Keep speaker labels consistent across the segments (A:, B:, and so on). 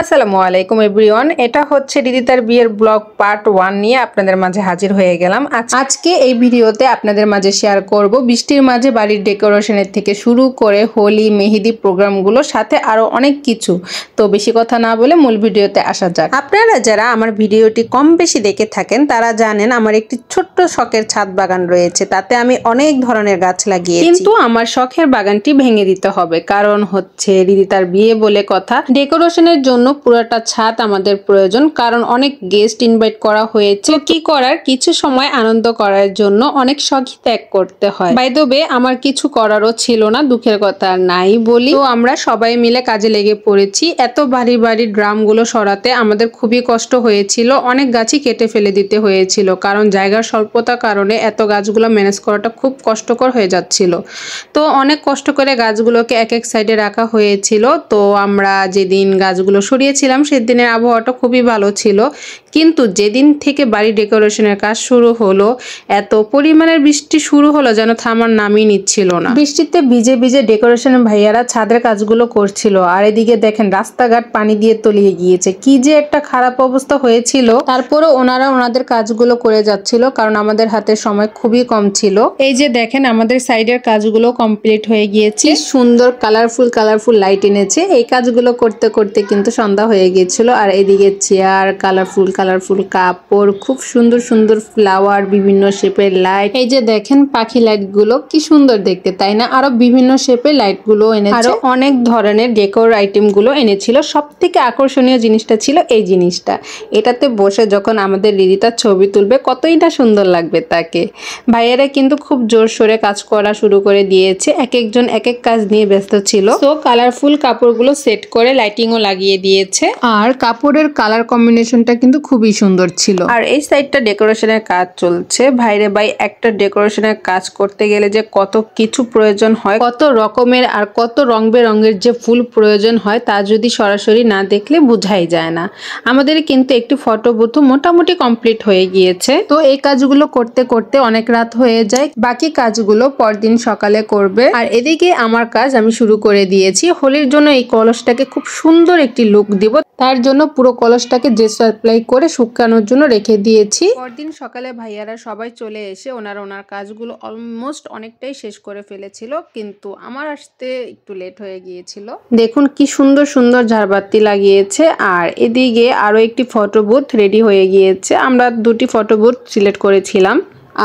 A: আসসালামু আলাইকুম এভরিওয়ান, এটা হচ্ছে রিদিতার বিয়ের ব্লগ পার্ট 1 নিয়ে আপনাদের মাঝে হাজির হয়ে গেলাম। আজকে এই ভিডিওতে আপনাদের মাঝে শেয়ার করব বৃষ্টির মাঝে বাড়ির ডেকোরেশনের থেকে শুরু করে হোলি মেহেদি প্রোগ্রামগুলো, সাথে আরো অনেক কিছু। তো বেশি কথা না বলে মূল ভিডিওতে আসা যাক। আপনারা যারা আমার ভিডিওটি কম বেশি দেখে থাকেন তারা জানেন আমার একটি ছোট্ট শখের ছাদ বাগান রয়েছে, তাতে আমি অনেক ধরনের গাছ লাগিয়েছি। কিন্তু আমার শখের বাগানটি ভেঙে দিতে হবে, কারণ হচ্ছে রিদিতার বিয়ে বলে কথা। ডেকোরেশনের জন্য পুরোটা ছাদ আমাদের প্রয়োজন, কারণ অনেক গেস্ট ইনভাইট করা হয়েছে। কি করার, কিছু সময় আনন্দ করার জন্য অনেক শখই ত্যাগ করতে হয়। বাই দ্য ওয়ে, আমার কিছু করারও ছিল না, দুঃখের কথা নাই বলি। তো আমরা সবাই মিলে কাজে লেগে পড়েছি। এত ভারী ভারী ড্রামগুলো সরাতে আমাদের খুবই কষ্ট হয়েছিল, অনেক গাছই কেটে ফেলে দিতে হয়েছিল, কারণ জায়গার স্বল্পতার কারণে এত গাছগুলো ম্যানেজ করাটা খুব কষ্টকর হয়ে যাচ্ছিল। তো অনেক কষ্ট করে গাছগুলোকে এক এক সাইডে রাখা হয়েছিল। তো আমরা যেদিন গাছগুলো সরিয়েছিলাম সেদিনের আবহাওয়াটা খুবই ভালো ছিল, কিন্তু যেদিন থেকে বাড়ি ডেকোরেশনের কাজ শুরু হলো এত পরিমাণের বৃষ্টি শুরু হলো যেন থামার নামই নিচ্ছিল না। বৃষ্টিতে ভিজে ভিজে ডেকোরেশনের ভাইয়ারা ছাদের কাজগুলো করছিল, আর এদিকে দেখেন রাস্তাঘাট পানি দিয়ে তলিয়ে গিয়েছে। কি যে একটা খারাপ অবস্থা হয়েছিল। তারপরও ওনারা ওনাদের কাজগুলো করে যাচ্ছিল, কারণ আমাদের হাতে সময় খুবই কম ছিল। এই যে দেখেন আমাদের সাইডের কাজগুলো কমপ্লিট হয়ে গিয়েছে। সুন্দর কালারফুল লাইট এনেছে। এই কাজগুলো করতে করতে কিন্তু সন্ধ্যা হয়ে গিয়েছিল। আর এদিকে চেয়ার, কালারফুল কাপড়, খুব সুন্দর সুন্দর ফ্লাওয়ার, বিভিন্ন শেপের লাইট। এই যে দেখেন পাখি লাইট গুলো কি সুন্দর দেখতে, তাই না? আরো বিভিন্ন শেপের লাইট গুলো এনেছে, আরো অনেক ধরনের ডেকোর আইটেম গুলো এনেছিল। সব থেকে আকর্ষণীয় জিনিসটা ছিল এই জিনিসটা। এটাতে বসে যখন আমাদের রিদিতার ছবি তুলবে কতই না সুন্দর লাগবে তাকে। ভাইয়েরা কিন্তু খুব জোর সোরে কাজ করা শুরু করে দিয়েছে, এক একজন এক এক কাজ নিয়ে ব্যস্ত ছিল। তো কালারফুল কাপড়গুলো সেট করে লাইটিংও লাগিয়ে দিয়েছে, আর কাপড়ের কালার কম্বিনেশনটা কিন্তু খুবই সুন্দর ছিল। আর এই সাইডটা ডেকোরেশনের কাজ চলছে। ভাইরে ভাই, একটা ডেকোরেশনের কাজ করতে গেলে যে কত কিছু প্রয়োজন হয়, কত রকমের আর কত রং বেরঙের যে ফুল প্রয়োজন হয়, তা যদি সরাসরি না দেখলে বোঝাই যায় না। আমাদের কিন্তু একটি ফটো বুথ মোটামুটি কমপ্লিট হয়ে গিয়েছে। তো এই কাজগুলো করতে করতে অনেক রাত হয়ে যায়, বাকি কাজগুলো পরদিন সকালে করবে। আর এদিকে আমার কাজ আমি শুরু করে দিয়েছি। হোলির জন্য এই কলসটাকে খুব সুন্দর একটি লুক দিব, তার জন্য পুরো কলসটাকে জেস অ্যাপ্লাই করে শুকানোর জন্য রেখে দিয়েছি। পরদিন সকালে ভাইয়ারা সবাই চলে এসে ওনার কাজগুলো অলমোস্ট অনেকটাই শেষ করে ফেলেছিল, কিন্তু আমার আসতে একটু লেট হয়ে গিয়েছিল। দেখুন কি সুন্দর সুন্দর ঝাড়বাতি লাগিয়েছে। আর এদিকে আরো একটি ফটো বুথ রেডি হয়ে গিয়েছে। আমরা দুটি ফটো বুথ সিলেক্ট করেছিলাম।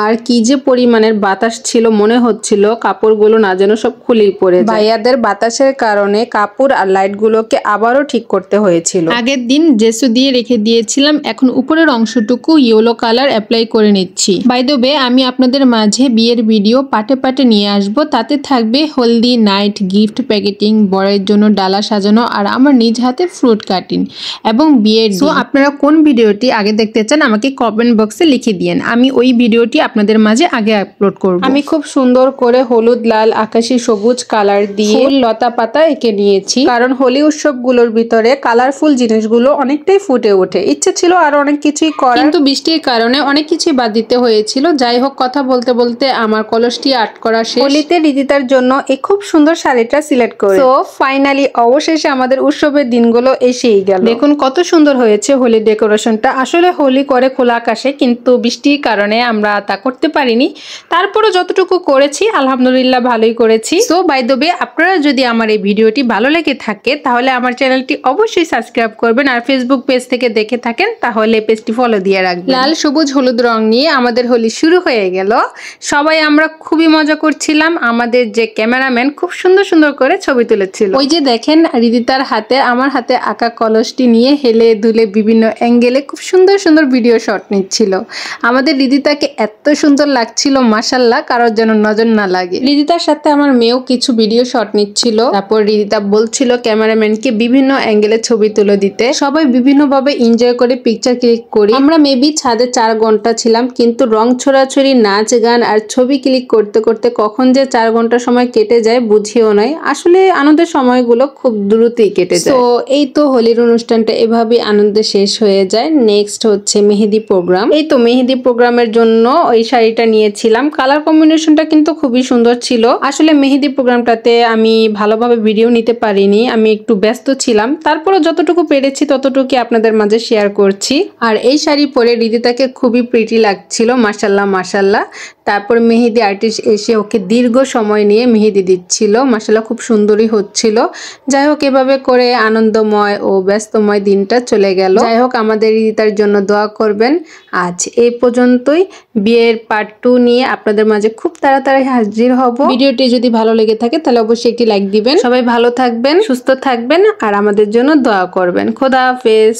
A: আর কি যে পরিমাণের বাতাস ছিল, মনে হচ্ছিল কাপড়গুলো না যেন সব খুলেই পড়ে যায়। ভাইয়াদের বাতাসের কারণে কাপড় আর লাইটগুলোকে আবারও ঠিক করতে হয়েছিল। আগের দিন জেসু দিয়ে রেখে দিয়েছিলাম, এখন উপরের অংশটুকু ইয়েলো কালার অ্যাপ্লাই করে নিচ্ছি। বাই দ্য ওয়ে, আমি আপনাদের মাঝে বিয়ের ভিডিও পাটে পাটে নিয়ে আসব। তাতে থাকবে হলদি নাইট, গিফট প্যাকেটিং, বরের জন্য ডালা সাজানো, আর আমার নিজ হাতে ফ্রুট কাটিং এবং বিয়ের। তো আপনারা কোন ভিডিওটি আগে দেখতে চান আমাকে কমেন্ট বক্সে লিখে দিয়েন, আমি ওই ভিডিওটি আপনাদের মাঝে আগে আপলোড করব। আমি খুব সুন্দর করে হলুদ, লাল, আকাশি, সবুজ কালার দিয়ে ফুল, লতা পাতা এঁকে নিয়েছি, কারণ হোলি উৎসবগুলোর ভিতরে কালারফুল জিনিসগুলো অনেকটাই ফুটে ওঠে। ইচ্ছে ছিল আরো অনেক কিছুই করার, কিন্তু বৃষ্টির কারণে অনেক কিছুই বাদ দিতে হয়েছিল। যাই হোক, কথা বলতে বলতে আমার কলসটি আর্ট করা শেষ। হোলিতে রিদিতার জন্য এই খুব সুন্দর শাড়িটা সিলেক্ট করে তো ফাইনালি অবশেষে আমাদের উৎসবের দিনগুলো এসেই গেল। দেখুন কত সুন্দর হয়েছে হোলি ডেকোরেশনটা। আসলে হোলি করে খোলা আকাশে, কিন্তু বৃষ্টির কারণে আমরা তা করতে পারিনি। তারপরে যতটুকু করেছি আলহামদুলিল্লাহ ভালোই করেছি। সো বাই দ্য ওয়ে, আপনারা যদি আমার এই ভিডিওটি ভালো লেগে থাকে তাহলে আমার চ্যানেলটি অবশ্যই সাবস্ক্রাইব করবেন, আর ফেসবুক পেজ থেকে দেখে থাকেন তাহলে পেজটি ফলো দিয়ে রাখবেন। লাল, সবুজ, হলুদ রং নিয়ে আমাদের হোলি শুরু হয়ে গেল। সবাই আমরা খুবই মজা করছিলাম। আমাদের যে ক্যামেরাম্যান খুব সুন্দর সুন্দর করে ছবি তুলেছিল। ওই যে দেখেন রিদিতার হাতে আমার হাতে আঁকা কলসটি নিয়ে হেলে দুলে বিভিন্ন অ্যাঙ্গেলে খুব সুন্দর সুন্দর ভিডিও শট নিচ্ছিল। আমাদের রিদিতাকে এত সুন্দর লাগছিল, মাশাআল্লাহ, কারোর যেন নজর না লাগে। রিদিতার সাথে আমার মেয়েও কিছু ভিডিও শট নিচ্ছিল। তারপর রিদিতা বলছিল ক্যামেরাম্যানকে বিভিন্ন অ্যাঙ্গেলে ছবি তুলে দিতে। সবাই বিভিন্ন ভাবে এনজয় করে পিকচার ক্লিক করি। আমরা মেবি ছাদে 4 ঘন্টা ছিলাম, কিন্তু রং ছোড়াছড়ি, নাচ গান আর ছবি ক্লিক করতে করতে কখন যে 4 ঘন্টা সময় কেটে যায় বুঝিও নাই। আসলে আনন্দের সময়গুলো খুব দ্রুতই কেটে যায়। তো এই তো হোলির অনুষ্ঠানটা এভাবে আনন্দে শেষ হয়ে যায়। নেক্সট হচ্ছে মেহেদি প্রোগ্রাম। এই তো মেহেদি প্রোগ্রামের জন্য এই শাড়িটা নিয়েছিলাম। কালার কম্বিনেশনটা কিন্তু খুবই সুন্দর ছিল। আসলে মেহেদি প্রোগ্রামটাতে আমি ভালোভাবে ভিডিও নিতে পারিনি, আমি একটু ব্যস্ত ছিলাম। তারপরে যতটুকু পেরেছি ততটুকু আপনাদের মাঝে শেয়ার করছি। আর এই শাড়ি পরে রিদিতাকে খুবই প্রিটি লাগছিল, মাশাল্লাহ মাশাল্লাহ। তারপর মেহেদি আর্টিস্ট এসে ওকে দীর্ঘ সময় নিয়ে মেহেদি দিচ্ছিল, মাশাল্লাহ খুব সুন্দরই হচ্ছিল। যাই হোক, এভাবে করে আনন্দময় ও ব্যস্তময় দিনটা চলে গেল। যাই হোক, আমাদের রিদিতার জন্য দোয়া করবেন। আজ এই পর্যন্তই। বিয়ের পার্ট 2 নিয়ে আপনাদের মাঝে খুব তাড়াতাড়ি হাজির হব। ভিডিওটি যদি ভালো লেগে থাকে তাহলে অবশ্যই একটি লাইক দিবেন। সবাই ভালো থাকবেন, সুস্থ থাকবেন আর আমাদের জন্য দোয়া করবেন। খোদা হাফেজ।